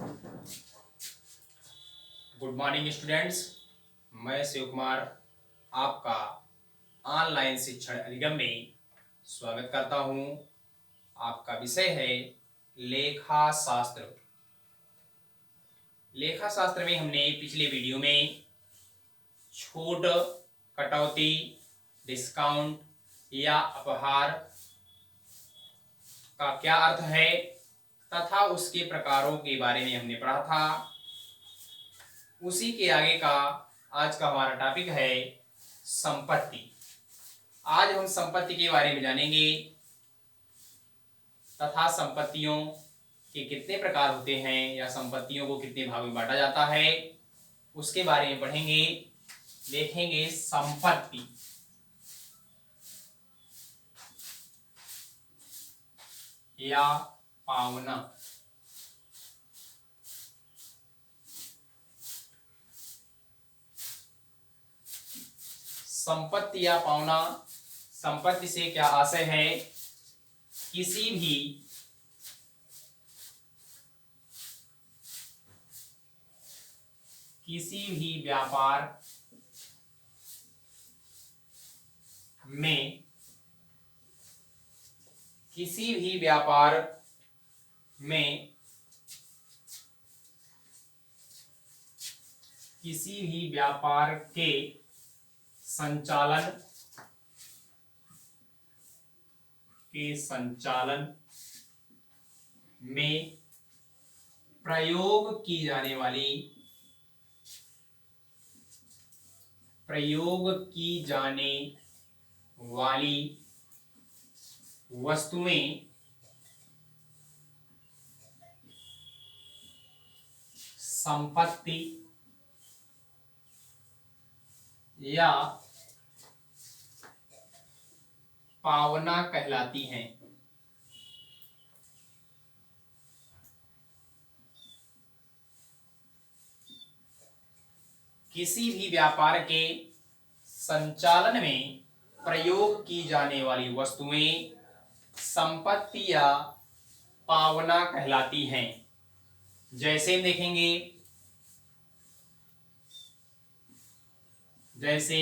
Good morning students. मैं शिव कुमार आपका online शिक्षण अधिगम में स्वागत करता हूं। आपका विषय है लेखा शास्त्र। लेखा शास्त्र में हमने पिछले वीडियो में छूट, कटौती, डिस्काउंट या अपहार का क्या अर्थ है तथा उसके प्रकारों के बारे में हमने पढ़ा था। उसी के आगे का आज का हमारा टॉपिक है संपत्ति। आज हम संपत्ति के बारे में जानेंगे तथा संपत्तियों के कितने प्रकार होते हैं या संपत्तियों को कितने भाग में बांटा जाता है उसके बारे में पढ़ेंगे। देखेंगे संपत्ति या पावना। संपत्ति या पावना, संपत्ति से क्या आशय है? किसी भी व्यापार में किसी भी व्यापार के संचालन में प्रयोग की जाने वाली वस्तुएं संपत्ति या पावना कहलाती हैं। किसी भी व्यापार के संचालन में प्रयोग की जाने वाली वस्तुएं संपत्ति या पावना कहलाती हैं। जैसे देखेंगे, जैसे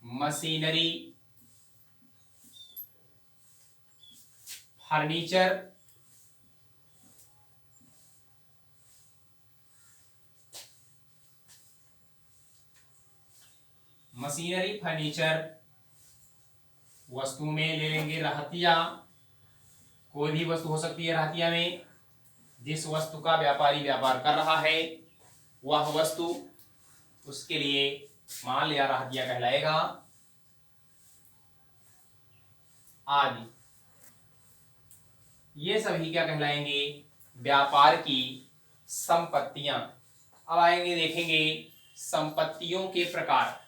मशीनरी, फर्नीचर, वस्तु में ले लेंगे रहतिया। कोई भी वस्तु हो सकती है रहतिया में। जिस वस्तु का व्यापारी व्यापार कर रहा है वह वस्तु उसके लिए माल या रहतिया कहलाएगा। आदि ये सभी क्या कहलाएंगे? व्यापार की संपत्तियां। अब आएंगे, देखेंगे संपत्तियों के प्रकार।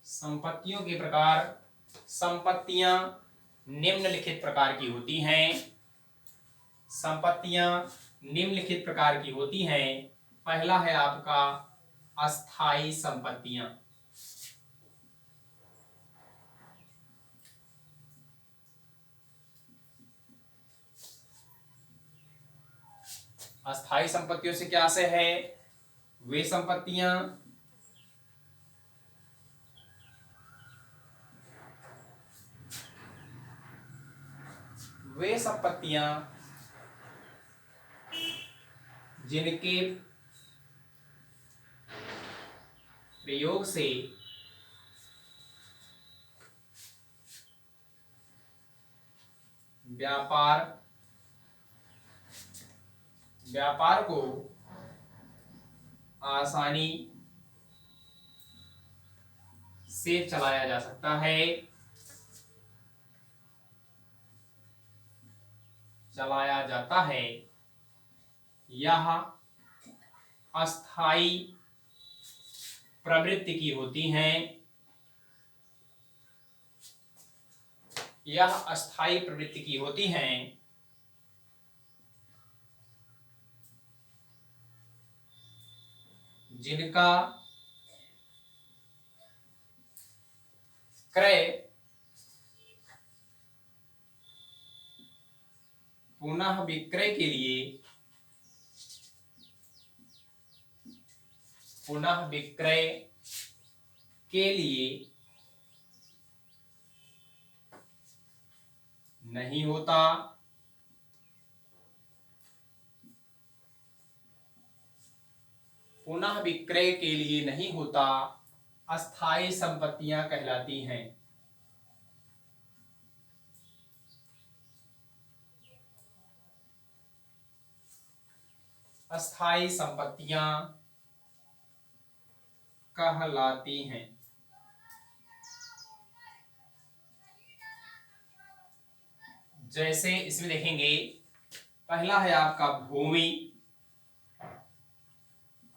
संपत्तियों के प्रकार। संपत्तियां निम्नलिखित प्रकार की होती हैं। पहला है आपका अस्थाई संपत्तियां। अस्थाई संपत्तियों से क्या आशय है? वे संपत्तियां जिनके प्रयोग से व्यापार को आसानी से चलाया जा सकता है। चलाया जाता है। यह अस्थाई प्रवृत्ति की होती हैं। यह अस्थाई प्रवृत्ति की होती हैं। जिनका क्रय पुनः विक्रय के लिए नहीं होता, पुनः विक्रय के लिए नहीं होता, अस्थायी संपत्तियां कहलाती हैं। अस्थायी संपत्तियां कहलाती हैं। जैसे इसमें देखेंगे, पहला है आपका भूमि,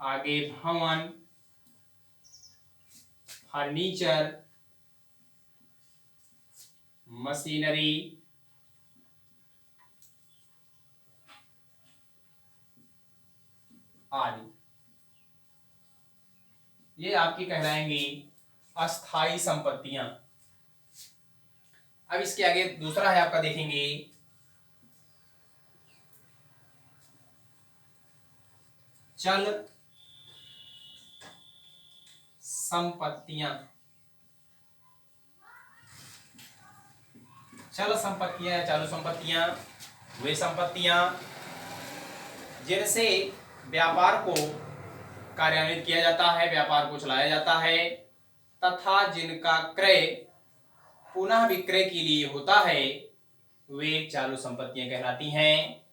आगे भवन, फर्नीचर, मशीनरी, आदि। ये आपकी कहलाएंगी अस्थायी संपत्तियां। अब इसके आगे दूसरा है आपका, देखेंगे चल संपत्तियां। चल संपत्तियां या चालू संपत्तियां वे संपत्तियां जिनसे व्यापार को कार्यान्वित किया जाता है, व्यापार को चलाया जाता है, तथा जिनका क्रय पुनः विक्रय के लिए होता है, वे चालू संपत्तियां कहलाती हैं।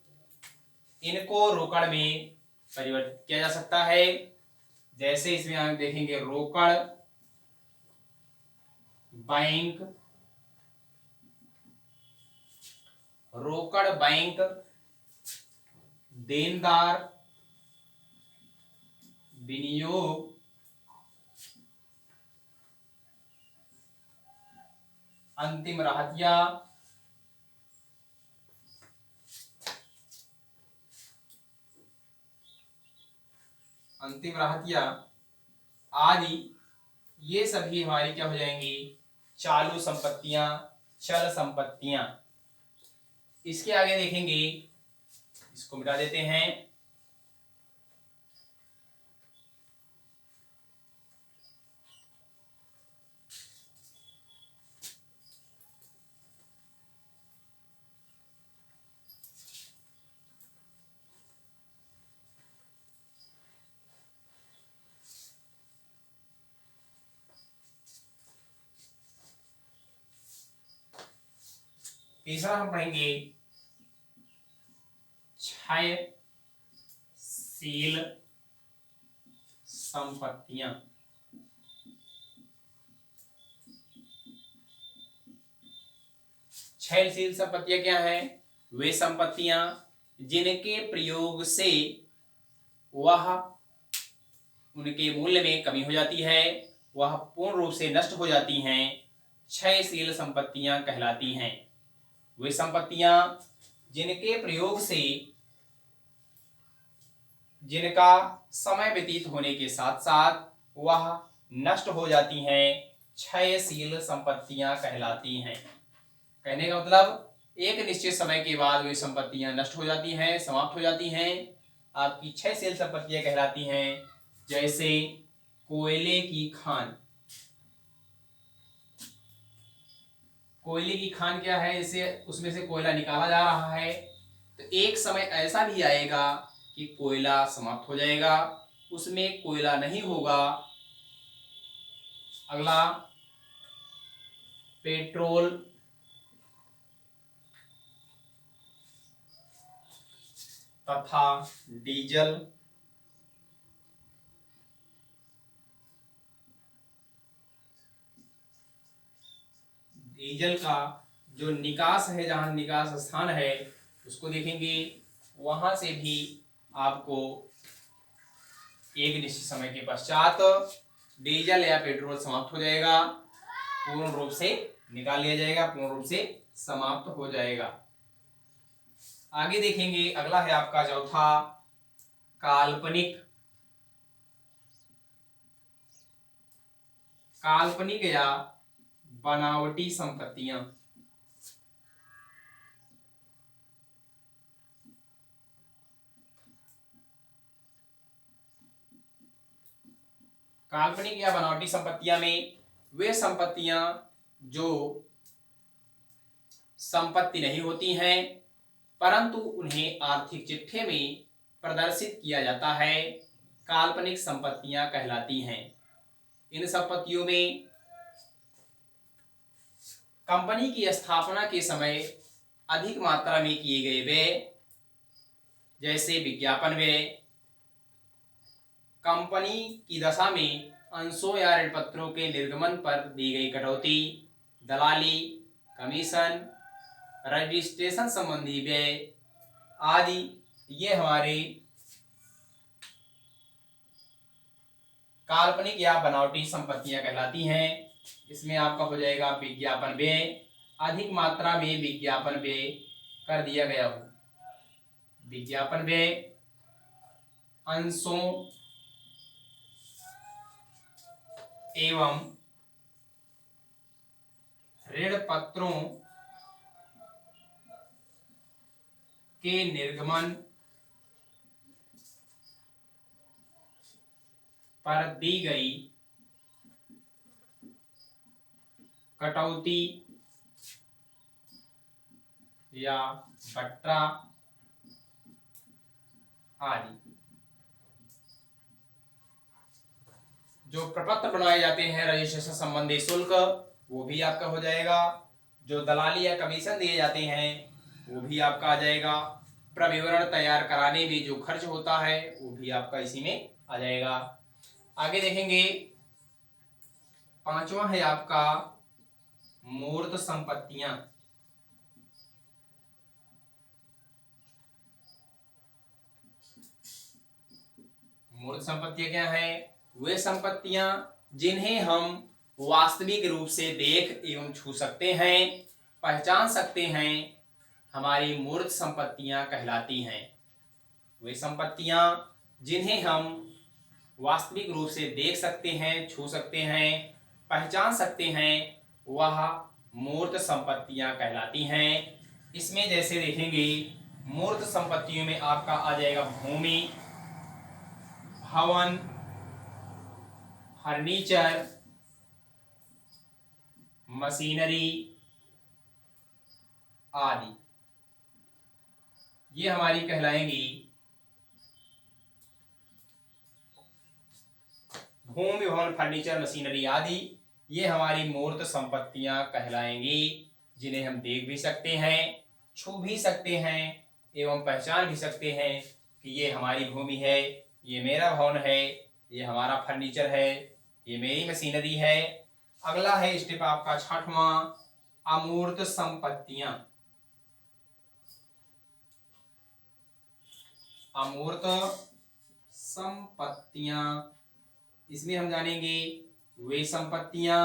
इनको रोकड़ में परिवर्तित किया जा सकता है। जैसे इसमें आप देखेंगे रोकड़, बैंक, देनदार, विनियोग, अंतिम रहतिया, आदि। ये सभी हमारी क्या हो जाएंगी? चालू संपत्तियां, चल संपत्तियां। इसके आगे देखेंगे, इसको मिटा देते हैं। तीसरा हम पढ़ेंगे क्षयशील संपत्तियां। क्षयशील संपत्तियां क्या है? वे संपत्तियां जिनके प्रयोग से वह उनके मूल्य में कमी हो जाती है, वह पूर्ण रूप से नष्ट हो जाती हैं, क्षयशील संपत्तियां कहलाती हैं। वे संपत्तियां जिनके प्रयोग से, जिनका समय व्यतीत होने के साथ साथ वह नष्ट हो जाती हैं, क्षयशील संपत्तियां कहलाती हैं। कहने का मतलब, एक निश्चित समय के बाद वे संपत्तियां नष्ट हो जाती हैं, समाप्त हो जाती हैं, आपकी क्षयशील संपत्तियां कहलाती हैं। जैसे कोयले की खान। कोयले की खान क्या है? इसे उसमें से कोयला निकाला जा रहा है, तो एक समय ऐसा भी आएगा कि कोयला समाप्त हो जाएगा, उसमें कोयला नहीं होगा। अगला पेट्रोल, तथा डीजल। डीजल का जो निकास है, जहां निकास स्थान है उसको देखेंगे, वहां से भी आपको एक निश्चित समय के पश्चात डीजल या पेट्रोल समाप्त हो जाएगा, पूर्ण रूप से निकाल लिया जाएगा, पूर्ण रूप से समाप्त हो जाएगा। आगे देखेंगे, अगला है आपका चौथा, काल्पनिक काल्पनिक या बनावटी संपत्तियां। काल्पनिक या बनावटी संपत्तियां में वे संपत्तियां जो संपत्ति नहीं होती हैं परंतु उन्हें आर्थिक चिट्ठे में प्रदर्शित किया जाता है, काल्पनिक संपत्तियां कहलाती हैं। इन संपत्तियों में कंपनी की स्थापना के समय अधिक मात्रा में किए गए व्यय, जैसे विज्ञापन व्यय, कंपनी की दशा में अंशों या ऋण पत्रों के निर्गमन पर दी गई कटौती, दलाली, कमीशन, रजिस्ट्रेशन संबंधी व्यय आदि, ये हमारे काल्पनिक या बनावटी संपत्तियां कहलाती हैं। इसमें आपका हो जाएगा विज्ञापन व्यय, अधिक मात्रा में विज्ञापन व्यय कर दिया गया हो। विज्ञापन व्यय अंशों एवं ऋण पत्रों के निर्गमन पर दी गई कटौती या बट्टा आदि। जो प्रपत्र बनाए जाते हैं रजिस्ट्रेशन संबंधी शुल्क, वो भी आपका हो जाएगा। जो दलाली या कमीशन दिए जाते हैं वो भी आपका आ जाएगा। प्रविवरण तैयार कराने में जो खर्च होता है वो भी आपका इसी में आ जाएगा। आगे देखेंगे, पांचवा है आपका मूर्त संपत्तियां। मूर्त संपत्तियां क्या है? वे संपत्तियां जिन्हें हम वास्तविक रूप से देख एवं छू सकते हैं, पहचान सकते हैं, हमारी मूर्त संपत्तियां कहलाती हैं। वे संपत्तियां जिन्हें हम वास्तविक रूप से देख सकते हैं, छू सकते हैं, पहचान सकते हैं, वह मूर्त संपत्तियां कहलाती हैं। इसमें जैसे देखेंगे, मूर्त संपत्तियों में आपका आ जाएगा भूमि, भवन, फर्नीचर, मशीनरी आदि, ये हमारी कहलाएंगी भूमि, भवन, फर्नीचर, मशीनरी आदि, ये हमारी मूर्त संपत्तियां कहलाएंगी, जिन्हें हम देख भी सकते हैं, छू भी सकते हैं एवं पहचान भी सकते हैं कि ये हमारी भूमि है, ये मेरा भवन है, ये हमारा फर्नीचर है, ये मेरी मशीनरी है। अगला है स्टेप आपका छठवां, अमूर्त संपत्तियां। अमूर्त संपत्तियां, इसमें हम जानेंगे वे संपत्तियां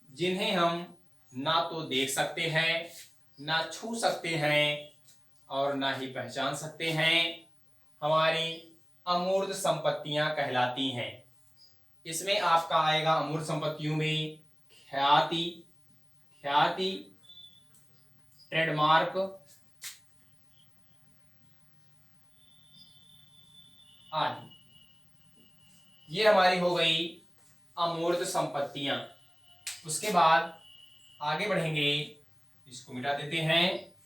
जिन्हें हम ना तो देख सकते हैं, ना छू सकते हैं और ना ही पहचान सकते हैं, हमारी अमूर्त संपत्तियां कहलाती हैं। इसमें आपका आएगा अमूर्त संपत्तियों में ख्याति, ख्याति, ट्रेडमार्क आदि, ये हमारी हो गई अमूर्त संपत्तियां। उसके बाद आगे बढ़ेंगे, इसको मिटा देते हैं।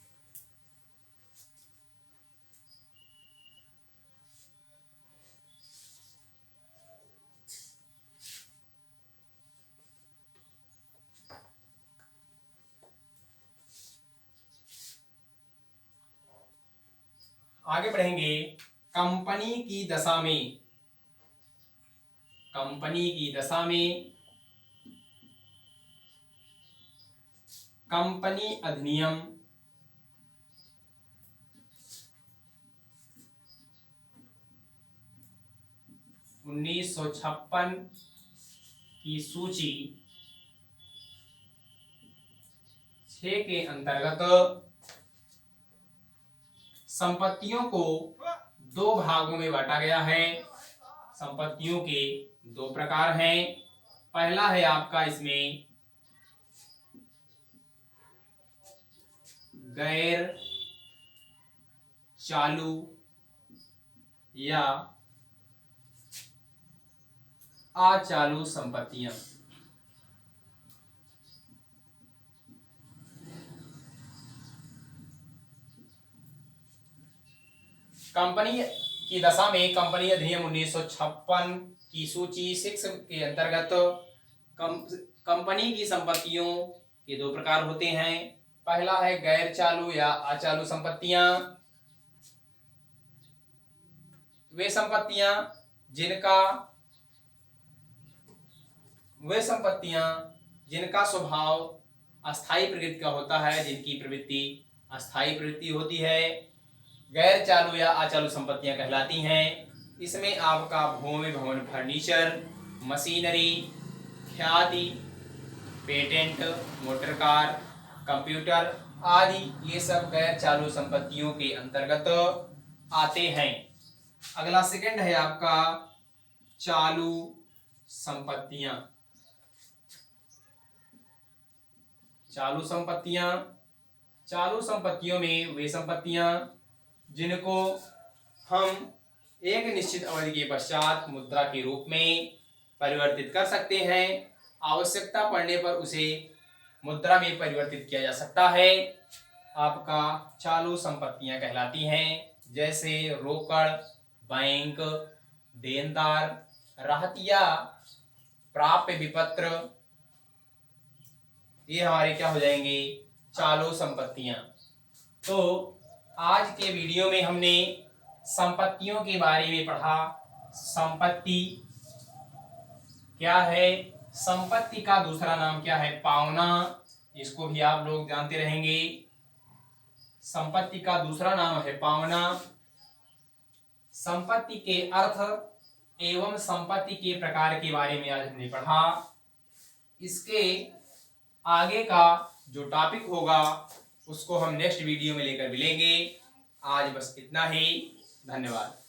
आगे बढ़ेंगे, कंपनी की दशा में, कंपनी की दशा में कंपनी अधिनियम 1956 की सूची 6 के अंतर्गत संपत्तियों को दो भागों में बांटा गया है। संपत्तियों के दो प्रकार हैं, पहला है आपका इसमें गैर चालू या अचालू संपत्तियां। कंपनी की दशा में कंपनी अधिनियम 1956 की सूची 6 के अंतर्गत कंपनी की संपत्तियों के दो प्रकार होते हैं। पहला है गैर चालू या अचालू संपत्तियां। वे संपत्तियां जिनका स्वभाव अस्थायी प्रकृति का होता है, जिनकी प्रवृत्ति अस्थायी प्रवृत्ति होती है, गैर चालू या अचालू संपत्तियां कहलाती हैं। इसमें आपका भूमि, भवन, फर्नीचर, मशीनरी, ख्याति, पेटेंट, मोटर कार, कंप्यूटर आदि ये सब गैर चालू संपत्तियों के अंतर्गत आते हैं। अगला सेकंड है आपका चालू संपत्तियां। चालू संपत्तियों में वे संपत्तियां जिनको हम एक निश्चित अवधि के पश्चात मुद्रा के रूप में परिवर्तित कर सकते हैं। आवश्यकता पड़ने पर उसे मुद्रा में परिवर्तित किया जा सकता है, आपका चालू संपत्तियां कहलाती हैं। जैसे रोकड़, बैंक, देनदार, रहतिया, प्राप्य विपत्र, ये हमारे क्या हो जाएंगे, चालू संपत्तियां। तो आज के वीडियो में हमने संपत्तियों के बारे में पढ़ा। संपत्ति क्या है, संपत्ति का दूसरा नाम क्या है, पावना। इसको भी आप लोग जानते रहेंगे। संपत्ति का दूसरा नाम है पावना। संपत्ति के अर्थ एवं संपत्ति के प्रकार के बारे में आज हमने पढ़ा। इसके आगे का जो टॉपिक होगा उसको हम नेक्स्ट वीडियो में लेकर मिलेंगे। आज बस इतना ही। धन्यवाद।